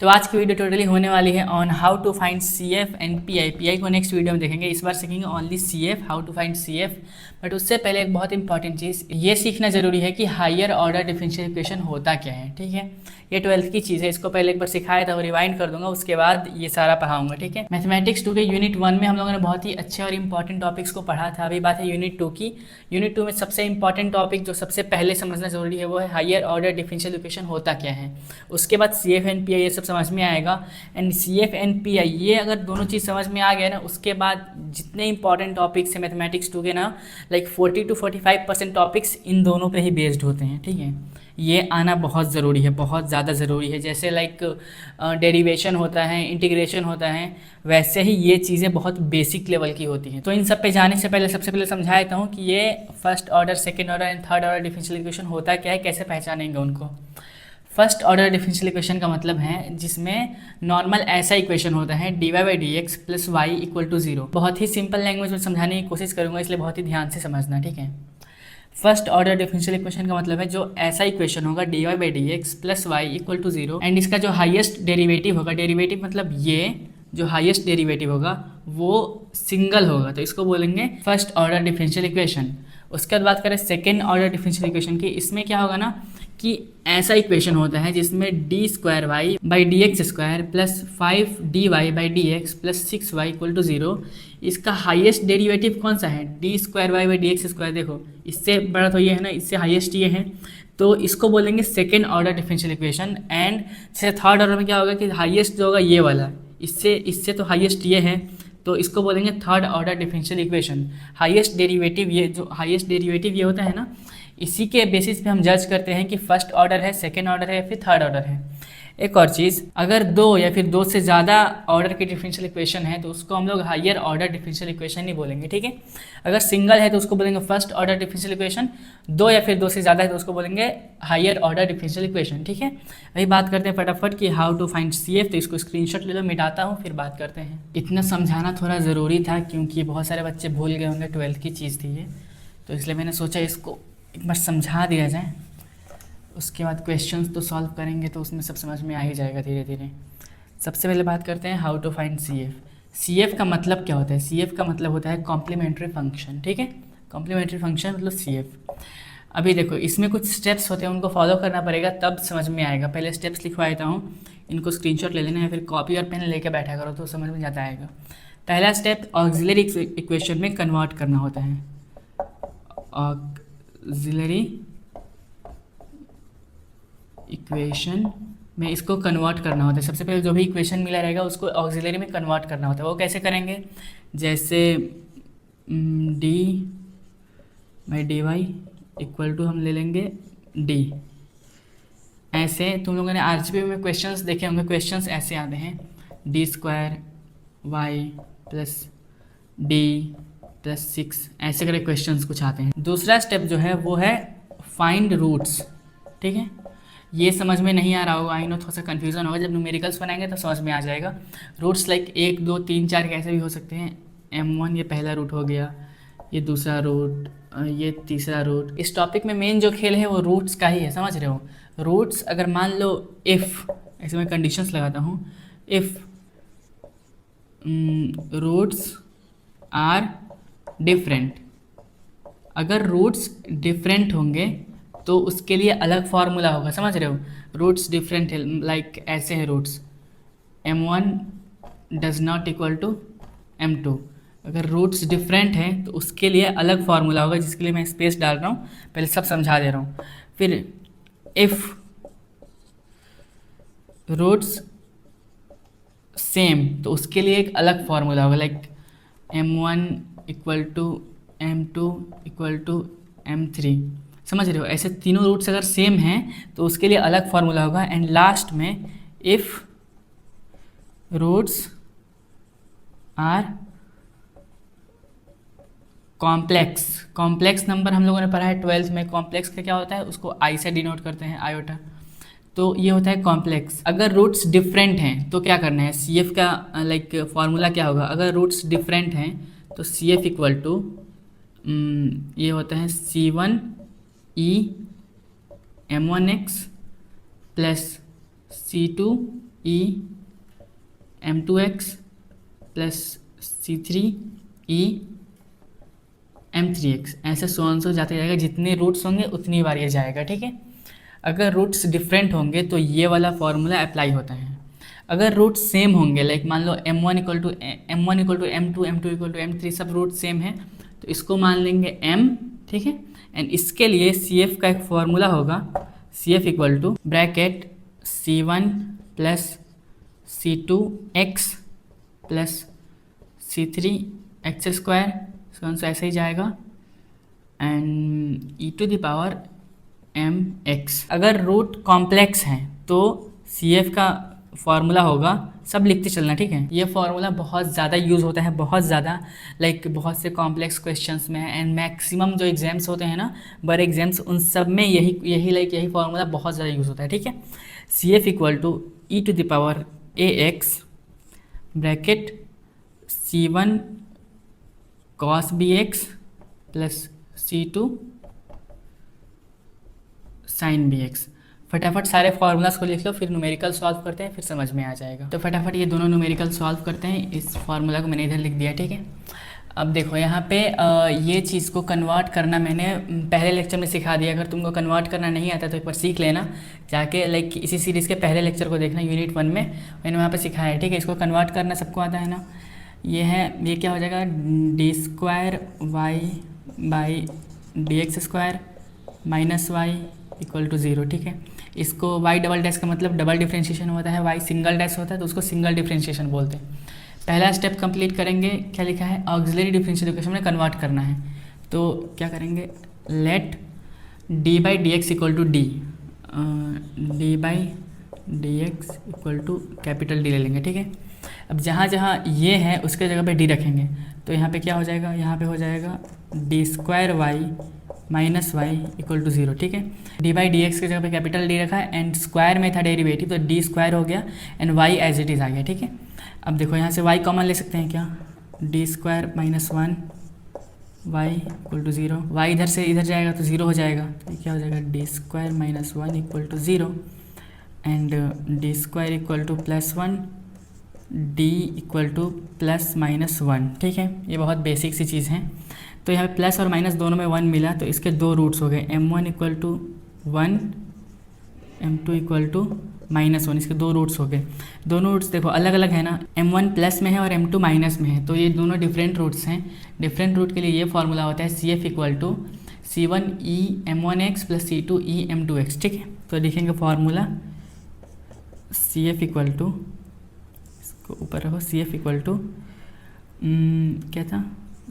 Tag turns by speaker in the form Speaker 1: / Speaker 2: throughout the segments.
Speaker 1: तो आज की वीडियो टोटली होने वाली है on how to find C F and P I. P I को नेक्स्ट वीडियो में देखेंगे। इस बार सीखेंगे only C F, how to find C F. But उससे पहले एक बहुत इंपॉर्टेंट चीज़ ये सीखना जरूरी है कि हायर ऑर्डर डिफरेंशियल इक्वेशन होता क्या है। ठीक है, ये 12th की चीज़ है, इसको पहले एक बार सिखाया था, वो रिवाइंड कर दूंगा, उसके बाद ये सारा पढ़ाऊंगा। ठीक है, मैथमेटिक्स 2 के यूनिट 1 में हम लोगों ने बहुत ही अच्छे और इंपॉर्टेंट टॉपिक्स को पढ़ा था। अभी बात है यूनिट 2 की। यूनिट 2 में सबसे इंपॉर्टेंट टॉपिक जो सबसे पहले समझना जरूरी है वो है हायर ऑर्डर डिफरेंशियल इक्वेशन होता क्या है। उसके बाद C F and P I ये सब समझ में आएगा। And C F and P I ये अगर दोनों चीज़ समझ में आ गया ना, उसके बाद जितने इंपॉर्टेंट टॉपिक्स हैं मैथमेटिक्स 2 के ना, लाइक 40 to 45% टॉपिक्स इन दोनों पे ही बेस्ड होते हैं। ठीक है, ये आना बहुत ज़रूरी है, बहुत ज़्यादा ज़रूरी है। जैसे लाइक डेरिवेशन होता है, इंटीग्रेशन होता है, वैसे ही ये चीज़ें बहुत बेसिक लेवल की होती हैं। तो इन सब पे जाने से पहले सबसे पहले समझा देता हूँ कि ये first order, second order and third order differential equation होता क्या है, कैसे पहचानेंगे उनको। फर्स्ट ऑर्डर डिफरेंशियल इक्वेशन का मतलब है जिसमें नॉर्मल ऐसा इक्वेशन होता है D Y by D X plus Y equal to 0। बहुत ही सिंपल लैंग्वेज में समझाने की कोशिश करूंगा, इसलिए बहुत ही ध्यान से समझना। ठीक है, फर्स्ट ऑर्डर डिफरेंशियल इक्वेशन का मतलब है जो ऐसा इक्वेशन होगा D Y by D X plus Y equal to 0 and इसका जो हाईएस्ट डेरिवेटिव होगा, डेरिवेटिव मतलब ये जो हाईएस्ट डेरिवेटिव होगा वो सिंगल होगा, तो इसको बोलेंगे फर्स्ट ऑर्डर डिफरेंशियल इक्वेशन। उसके बाद बात करें सेकेंड ऑर्डर डिफरेंशियल इक्वेशन की, इसमें क्या होगा ना कि ऐसा इक्वेशन होता है जिसमें D square Y by D X square plus 5 D Y by D X plus 6 Y equal to 0। इसका हाईएस्ट डेरिवेटिव कौन सा है, D square Y by D X square. देखो इससे बड़ा तो ये है ना, इससे हाईएस्ट ये है, तो इसको बोलेंगे second order differential equation. And जैसे थर्ड ऑर्डर में क्या होगा कि हाईएस्ट जो होगा ये वाला, इससे तो हाईएस्ट ये है, तो इसको बोलेंगे third order differential equation. Highest derivative ये जो हाईएस्ट डेरिवेटिव ये होता है ना, इसी के बेसिस पे हम जज करते हैं कि फर्स्ट ऑर्डर है, सेकेंड ऑर्डर है या फिर थर्ड ऑर्डर है। एक और चीज़, अगर दो या फिर दो से ज़्यादा ऑर्डर की डिफरेंशियल इक्वेशन है तो उसको हम लोग हायर ऑर्डर डिफरेंशियल इक्वेशन ही बोलेंगे। ठीक है, अगर सिंगल है तो उसको बोलेंगे फर्स्ट ऑर्डर डिफरेंशियल इक्वेशन, दो या फिर दो से ज़्यादा है तो उसको बोलेंगे हायर ऑर्डर डिफरेंशियल इक्वेशन। ठीक है, अभी बात करते हैं फटाफट कि how to find C F. तो इसको स्क्रीनशॉट ले लो, मिटाता हूँ फिर बात करते हैं। इतना समझाना थोड़ा ज़रूरी था क्योंकि बहुत सारे बच्चे भूल गए होंगे, 12th की चीज़ थी ये, तो इसलिए मैंने सोचा इसको एक बार समझा दिया जाए। उसके बाद क्वेश्चंस तो सॉल्व करेंगे तो उसमें सब समझ में आ ही जाएगा धीरे धीरे। सबसे पहले बात करते हैं how to find C F. C F का मतलब क्या होता है, सी एफ का मतलब होता है कॉम्प्लीमेंट्री फंक्शन। ठीक है, कॉम्प्लीमेंट्री फंक्शन मतलब सी एफ। अभी देखो इसमें कुछ स्टेप्स होते हैं, उनको फॉलो करना पड़ेगा तब समझ में आएगा। पहले स्टेप्स लिखवा देता हूँ, इनको स्क्रीनशॉट ले लेना है, फिर कॉपी और पेन लेके बैठा करो तो समझ में जाता आएगा। पहला स्टेप ऑक्सिलरी इक्वेशन में कन्वर्ट करना होता है। ऑक्सिलरी इक्वेशन में इसको कन्वर्ट करना होता है। सबसे पहले जो भी इक्वेशन मिला रहेगा उसको ऑक्सिलरी में कन्वर्ट करना होता है। वो कैसे करेंगे, जैसे D by D Y equal to हम ले लेंगे डी। ऐसे तुम लोगों ने आरजीबी में क्वेश्चंस देखे होंगे, क्वेश्चंस ऐसे आते हैं D square Y plus D plus 6, ऐसे करके क्वेश्चंस कुछ आते हैं। दूसरा स्टेप जो है वो है फाइंड रूट्स। ठीक है, ये समझ में नहीं आ रहा होगा, आई नो थोड़ा सा कन्फ्यूजन होगा, जब न्यूमेरिकल्स बनाएंगे तो समझ में आ जाएगा। रूट्स लाइक 1 2 3 4 कैसे भी हो सकते हैं। M1 ये पहला रूट हो गया, ये दूसरा रूट, ये तीसरा रूट। इस टॉपिक में मेन जो खेल है वो रूट्स का ही है, समझ रहे हो। रूट्स अगर मान लो इफ़, ऐसे मैं कंडीशंस लगाता हूँ, इफ़ रूट्स आर डिफरेंट, अगर रूट्स डिफरेंट होंगे तो उसके लिए अलग फार्मूला होगा, समझ रहे हो। रूट्स डिफरेंट है, लाइक ऐसे है roots, M1 does not equal to M2। अगर रूट्स डिफरेंट हैं तो उसके लिए अलग फार्मूला होगा, जिसके लिए मैं स्पेस डाल रहा हूँ, पहले सब समझा दे रहा हूँ। फिर इफ़ रूट्स सेम तो उसके लिए एक अलग फार्मूला होगा, like M1 equal to M2 equal to M3, समझ रहे हो। ऐसे तीनों रूट्स अगर सेम हैं तो उसके लिए अलग फार्मूला होगा। एंड लास्ट में if roots are complex, complex number हम लोगों ने पढ़ा है 12th में। कॉम्प्लेक्स का क्या होता है, उसको आई से डिनोट करते हैं, आयोटा, तो ये होता है कॉम्प्लेक्स। अगर रूट्स डिफरेंट हैं तो क्या करना है, सी एफ का लाइक फार्मूला क्या होगा, अगर रूट्स डिफरेंट हैं तो सी एफ इक्वल टू ये होता है C1 E M1x plus C2 ई m2x प्लस C3 ई m3x, ऐसे सो जाते जाएगा। जितने रूट्स होंगे उतनी बार ये जाएगा, ठीक है। अगर रूट्स डिफरेंट होंगे तो ये वाला फॉर्मूला अप्लाई होता है। अगर रूट सेम होंगे, लाइक मान लो m1 equal to m2, m2 equal to m3, सब रूट सेम है तो इसको मान लेंगे m, ठीक है। एंड इसके लिए CF का एक फॉर्मूला होगा, CF equal to bracket C1 plus C2x plus C3 X square, so ऐसे ही जाएगा, and e to the power mx। अगर रूट कॉम्प्लेक्स हैं तो CF का फॉर्मूला होगा, सब लिखते चलना, ठीक है। ये फॉर्मूला बहुत ज़्यादा यूज़ होता है, बहुत ज़्यादा, लाइक बहुत से कॉम्प्लेक्स क्वेश्चंस में है, एंड मैक्सिमम जो एग्जाम्स होते हैं ना, बड़े एग्जाम्स, उन सब में यही फॉर्मूला बहुत ज़्यादा यूज़ होता है, ठीक है। CF equal to E to the power ax bracket C1 cos bx plus C2 sin bx। फटाफट सारे फार्मूलाज को लिख लो, फिर न्यूमेरिकल सॉल्व करते हैं, फिर समझ में आ जाएगा। तो फटाफट ये दोनों न्यूमेरिकल सॉल्व करते हैं। इस फार्मूला को मैंने इधर लिख दिया, ठीक है। अब देखो यहाँ पे ये चीज़ को कन्वर्ट करना मैंने पहले लेक्चर में सिखा दिया। अगर तुमको कन्वर्ट करना नहीं आता तो एक बार सीख लेना जाके, लाइक इसी सीरीज़ के पहले लेक्चर को देखना, यूनिट 1 में मैंने वहाँ पे सिखाया है, ठीक है। इसको कन्वर्ट करना सबको आता है ना। ये क्या हो जाएगा, d² y by dx² minus y equal to 0, ठीक है। इसको y डबल डैश का मतलब डबल डिफ्रेंशिएशन होता है, y सिंगल डैश होता है तो उसको सिंगल डिफ्रेंशिएशन बोलते हैं। पहला स्टेप कंप्लीट करेंगे, क्या लिखा है, ऑक्सिलरी डिफरेंशियल इक्वेशन में कन्वर्ट करना है। तो क्या करेंगे, let d by D x equal to d, d by D x equal to capital D ले लेंगे, ठीक है। अब जहाँ जहाँ ये है उसके जगह पे d रखेंगे, तो यहाँ पे क्या हो जाएगा, यहाँ पे हो जाएगा d² y minus y equal to 0, ठीक है। d बाई डी एक्स की जगह पे कैपिटल D रखा है, एंड स्क्वायर में था डेरिवेटिव तो d² हो गया, and y as it is आ गया, ठीक है। अब देखो यहाँ से y कॉमन ले सकते हैं क्या, d² minus 1 y equal to 0, y इधर से इधर जाएगा तो 0 हो जाएगा, तो ये क्या हो जाएगा, d² minus 1 equal to 0, and d² equal to plus 1, d equal to plus minus 1, ठीक है। ये बहुत बेसिक सी चीज़ है। तो यहाँ पे प्लस और माइनस दोनों में 1 मिला, तो इसके दो रूट्स हो गए, m1 equal to 1, m2 equal to minus 1, इसके दो रूट्स हो गए। दोनों रूट्स देखो अलग अलग है ना, m1 प्लस में है और m2 माइनस में है, तो ये दोनों डिफरेंट रूट्स हैं। डिफरेंट रूट के लिए ये फॉर्मूला होता है CF equal to C1 e m1x plus C2 e m2x, ठीक है। तो लिखेंगे फॉर्मूला CF इक्वल टू, इसको ऊपर रखो, CF इक्वल टू क्या था,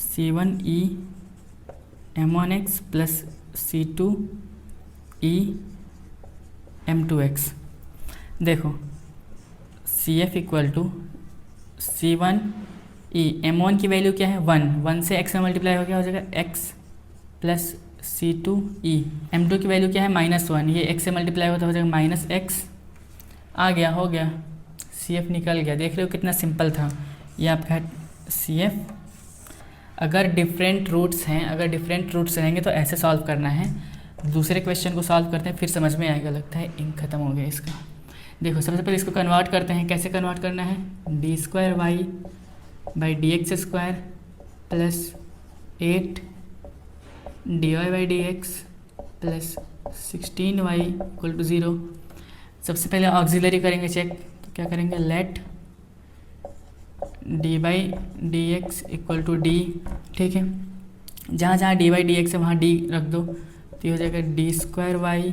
Speaker 1: C1 e m1x plus C2 e m2x। देखो CF equal to C1 e m1 की वैल्यू क्या है 1 से x में मल्टीप्लाई हो गया, हो जाएगा x plus C2 e m2 की वैल्यू क्या है -1, ये x से मल्टीप्लाई होता हो जाएगा -x, आ गया, हो गया, CF निकल गया। देख रहे हो कितना सिंपल था ये आपका CF। अगर डिफरेंट रूट्स हैं, अगर डिफरेंट रूट्स रहेंगे तो ऐसे सॉल्व करना है। दूसरे क्वेश्चन को सॉल्व करते हैं, फिर समझ में आएगा। लगता है इंक खत्म हो गया इसका। देखो सबसे पहले इसको कन्वर्ट करते हैं। कैसे कन्वर्ट करना है, d² y by dx² plus 8 dy by dx plus 16y equal to 0। सबसे पहले ऑक्सिलरी करेंगे चेक, तो क्या करेंगे, let d by D x equal to D, ठीक है। जहाँ जहाँ d बाई डी एक्स है वहाँ d रख दो, तो ये हो जाएगा d² y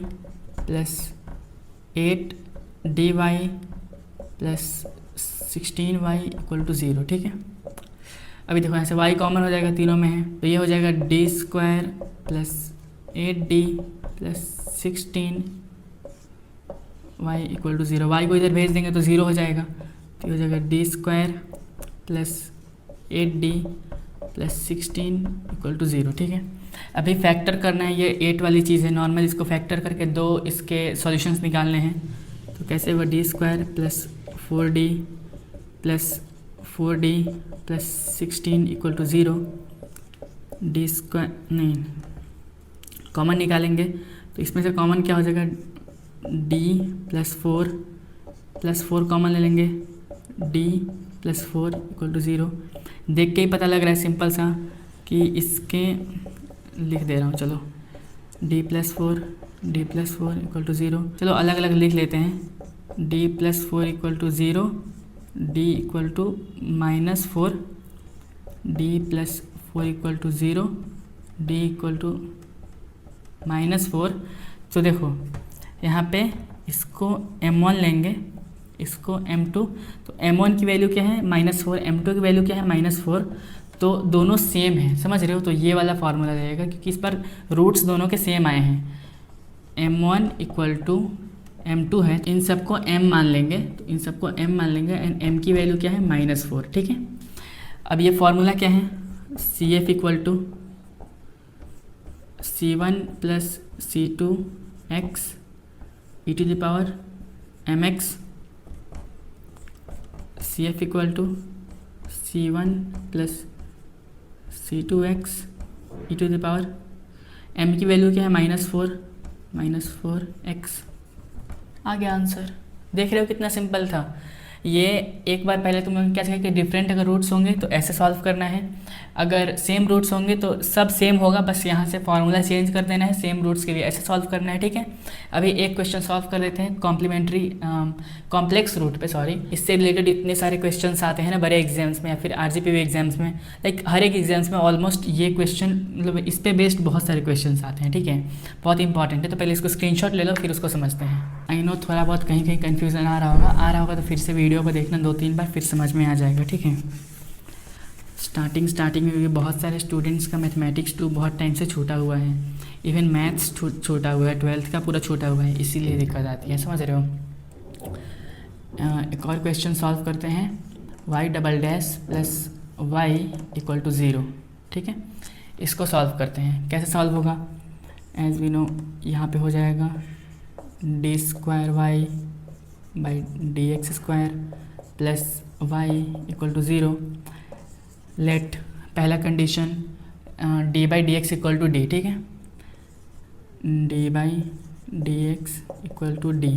Speaker 1: plus 8 dy plus 16y equal to 0, ठीक है। अभी देखो यहाँ से y कॉमन हो जाएगा, तीनों में है, तो ये हो जाएगा d² plus 8d plus 16y equal to 0। y को इधर भेज देंगे तो 0 हो जाएगा, तो ये हो जाएगा d² plus 8d plus 16 equal to 0, ठीक है। अभी फैक्टर करना है, ये 8 वाली चीज़ है नॉर्मल, इसको फैक्टर करके दो इसके सॉल्यूशंस निकालने हैं। तो कैसे होगा, d² plus 4d plus 4d plus 16 equal to 0, d² नहीं कॉमन निकालेंगे, तो इसमें से कॉमन क्या हो जाएगा, d प्लस 4 प्लस 4 कॉमन ले लेंगे, d प्लस 4 इक्वल टू 0। देख के ही पता लग रहा है सिंपल सा कि इसके लिख दे रहा हूँ, चलो d प्लस 4 इक्वल टू 0। चलो अलग अलग लिख लेते हैं, d plus 4 equal to 0, d equal to -4, d plus 4 equal to 0, d equal to -4। तो देखो यहाँ पे इसको m1 लेंगे, इसको m2, तो m1 की वैल्यू क्या है -4, m2 की वैल्यू क्या है -4, तो दोनों सेम है, समझ रहे हो। तो ये वाला फार्मूला रहेगा क्योंकि इस पर रूट्स दोनों के सेम आए हैं। m1 इक्वल टू m2 है, इन सबको m मान लेंगे, तो इन सबको m मान लेंगे एंड m की वैल्यू क्या है -4, ठीक है। अब ये फार्मूला क्या है, CF equal to C1 plus C2x e to the power mx, CF equal to C1 plus C2x e to the power m की वैल्यू क्या है -4x। आ गया आंसर। देख रहे हो कितना सिंपल था ये। एक बार पहले तुम लोग क्या सीखा कि डिफरेंट अगर रूट्स होंगे तो ऐसे सॉल्व करना है, अगर सेम रूट्स होंगे तो सब सेम होगा, बस यहाँ से फार्मूला चेंज कर देना है, सेम रूट्स के लिए ऐसे सॉल्व करना है, ठीक है। अभी एक क्वेश्चन सॉल्व कर लेते हैं कॉम्प्लीमेंट्री कॉम्प्लेक्स रूट पे, सॉरी। इससे रिलेटेड इतने सारे क्वेश्चंस आते हैं ना बड़े एग्जाम्स में या फिर RGPV एग्जाम्स में, लाइक हर एक एग्जाम्स में ऑलमोस्ट ये क्वेश्चन, मतलब इस पे बेस्ड बहुत सारे क्वेश्चन आते हैं, ठीक है। बहुत इंपॉर्टेंट है, तो पहले इसको स्क्रीनशॉट ले लो फिर उसको समझते हैं। आई नो थोड़ा बहुत कहीं कहीं कन्फ्यूज़न आ रहा होगा तो फिर से वीडियो को देखना 2-3 बार, फिर समझ में आ जाएगा, ठीक है। स्टार्टिंग में भी बहुत सारे स्टूडेंट्स का मैथमेटिक्स 2 बहुत टाइम से छूटा हुआ है, इवन मैथ्स छूटा हुआ है, 12th का पूरा छूटा हुआ है, इसीलिए दिक्कत आती है, समझ रहे हो। एक और क्वेश्चन सॉल्व करते हैं, y double dash plus y equal to 0, ठीक है। इसको सॉल्व करते हैं, कैसे सॉल्व होगा, एज वी नो यहाँ पे हो जाएगा d square y by dx square plus y equal to 0। Let पहला condition d by D x equal to D, ठीक है, d by D x equal to D.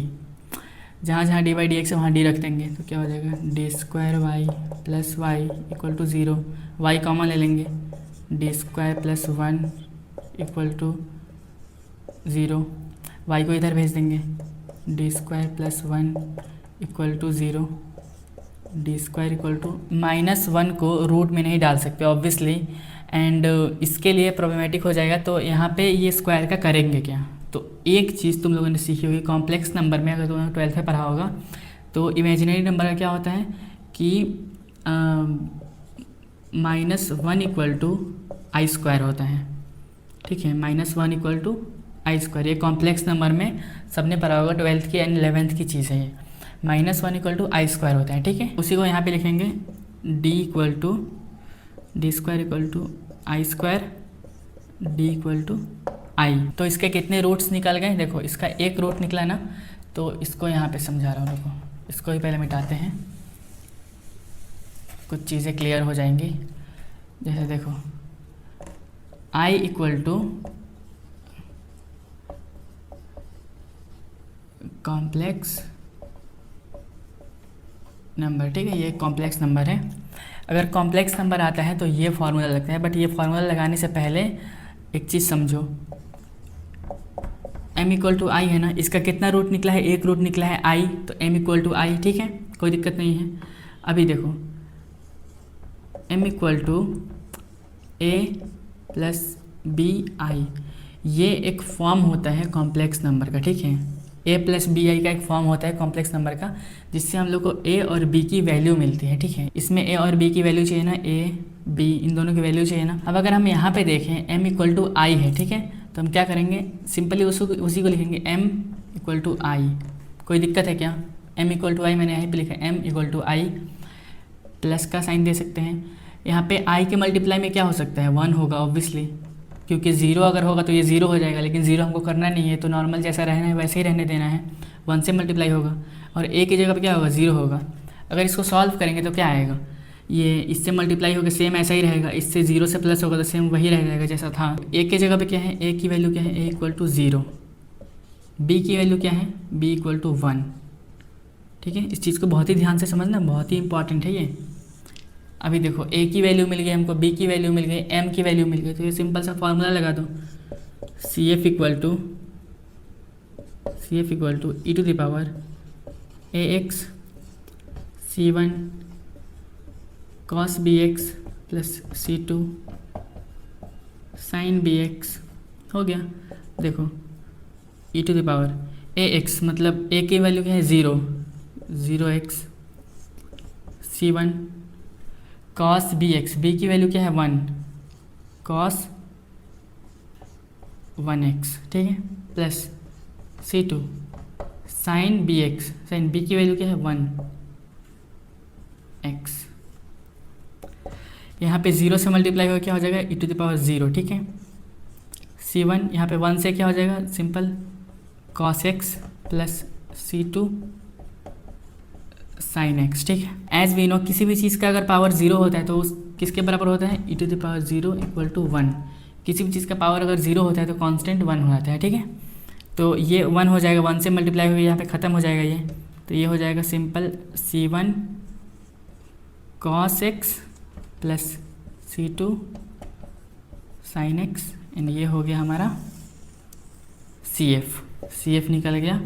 Speaker 1: जहाँ जहाँ d बाई डी एक्स है वहाँ d रख देंगे, तो क्या हो जाएगा d square Y plus Y equal to 0। y common ले लेंगे, d square plus 1 equal to 0। y को इधर भेज देंगे, d square plus 1 equal to 0, D square equal to -1 को रूट में नहीं डाल सकते ऑब्वियसली, एंड इसके लिए प्रॉब्लमेटिक हो जाएगा। तो यहाँ पे ये स्क्वायर का करेंगे क्या, तो एक चीज़ तुम लोगों ने सीखी होगी कॉम्प्लेक्स नंबर में, अगर तुमने 12th में पढ़ा होगा तो इमेजिनरी नंबर का क्या होता है कि -1 इक्वल टू आई स्क्वायर होता है, ठीक है। -1 इक्वल टू आई स्क्वायर, ये कॉम्प्लेक्स नंबर में सबने पढ़ा होगा, 12th की एंड 11th की चीज़ है ये। -1 इक्वल टू आई स्क्वायर होता है, ठीक है। उसी को यहाँ पे लिखेंगे d equal to D square equal to I square, d equal to I. तो इसके कितने रूट्स निकल गए, देखो इसका एक रूट निकला ना, तो इसको यहाँ पे समझा रहा हूँ, देखो इसको ही पहले मिटाते हैं, कुछ चीज़ें क्लियर हो जाएंगी। जैसे देखो i equal to complex number, ठीक है, ये कॉम्प्लेक्स नंबर है। अगर कॉम्प्लेक्स नंबर आता है तो ये फार्मूला लगता है, बट ये फार्मूला लगाने से पहले एक चीज़ समझो, m इक्वल टू आई है ना, इसका कितना रूट निकला है, एक रूट निकला है i, तो m इक्वल टू आई, ठीक है, कोई दिक्कत नहीं है। अभी देखो m equal to a plus b i, ये एक फॉर्म होता है कॉम्प्लेक्स नंबर का, ठीक है। a प्लस बी आई का एक फॉर्म होता है कॉम्प्लेक्स नंबर का, जिससे हम लोग को a और b की वैल्यू मिलती है, ठीक है। इसमें a और b की वैल्यू चाहिए ना, a b इन दोनों की वैल्यू चाहिए ना। अब अगर हम यहाँ पे देखें m इक्वल टू आई है, ठीक है, तो हम क्या करेंगे, सिंपली उसी को लिखेंगे m इक्वल टू आई। कोई दिक्कत है क्या, m इक्वल टू आई मैंने यहाँ पे लिखा है, m equal to i, plus का साइन दे सकते हैं। यहाँ पे i के मल्टीप्लाई में क्या हो सकता है, 1 होगा ऑब्वियसली, क्योंकि 0 अगर होगा तो ये 0 हो जाएगा, लेकिन 0 हमको करना नहीं है, तो नॉर्मल जैसा रहना है वैसे ही रहने देना है, 1 से मल्टीप्लाई होगा और a की जगह पर क्या होगा, 0 होगा। अगर इसको सॉल्व करेंगे तो क्या आएगा, ये इससे मल्टीप्लाई होकर सेम ऐसा ही रहेगा, इससे 0 से प्लस होगा तो सेम वही रह जाएगा जैसा था। a की जगह पे क्या है, a की वैल्यू क्या है, a इक्वल टू 0, b की वैल्यू क्या है, b इक्वल टू 1, ठीक है, इस चीज़ को बहुत ही ध्यान से समझना, बहुत ही इंपॉर्टेंट है ये। अभी देखो ए की वैल्यू मिल गई हमको, बी की वैल्यू मिल गई, एम की वैल्यू मिल गई, तो ये सिंपल सा फॉर्मूला लगा दो, C F equal to E to the power A X C one cos B X plus C two sine B X. हो गया। देखो E to the power A X मतलब ए की वैल्यू क्या है, zero X C one cos B X, B की value क्या है 1 कॉस 1x, ठीक है, plus C two sine B X, sine B की वैल्यू क्या है 1x। यहाँ पे 0 से मल्टीप्लाई हो क्या हो जाएगा ई टू द पावर 0, ठीक है। C1 यहाँ पे 1 से क्या हो जाएगा, simple cos x plus C2 sin x, ठीक है। एज वी नो किसी भी चीज़ का अगर पावर 0 होता है तो उस किसके बराबर होता है, E to the power 0 equal to 1। किसी भी चीज़ का पावर अगर 0 होता है तो कांस्टेंट 1 हो जाता है, ठीक है। तो ये 1 हो जाएगा, 1 से मल्टीप्लाई हुई यहाँ पे ख़त्म हो जाएगा ये, तो ये हो जाएगा simple C1 cos x plus C2 sin x, and ये हो गया हमारा CF निकल गया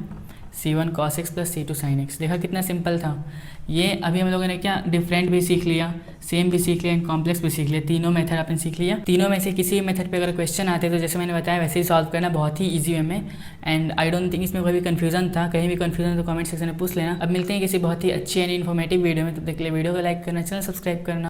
Speaker 1: C1 cos x plus C2 sin x। देखा कितना सिंपल था ये। अभी हम लोगों ने क्या डिफरेंट भी सीख लिया, सेम भी सीख लिया एंड कॉम्प्लेक्स भी सीख लिया, तीनों मेथड आपने सीख लिया। तीनों में से किसी भी मेथड पे अगर क्वेश्चन आते तो जैसे मैंने बताया वैसे ही सॉल्व करना, बहुत ही ईजी वे में। एंड आई डोंट थिंक इसमें कोई भी कन्फ्यूजन था, कहीं भी कन्फ्यूजन तो कमेंट सेक्शन में पूछ लेना। अब मिलते हैं किसी बहुत ही अच्छी एंड इन्फॉर्मेटिव वीडियो में, तब तक के लिए वीडियो को लाइक करना, चैनल सब्सक्राइब करना।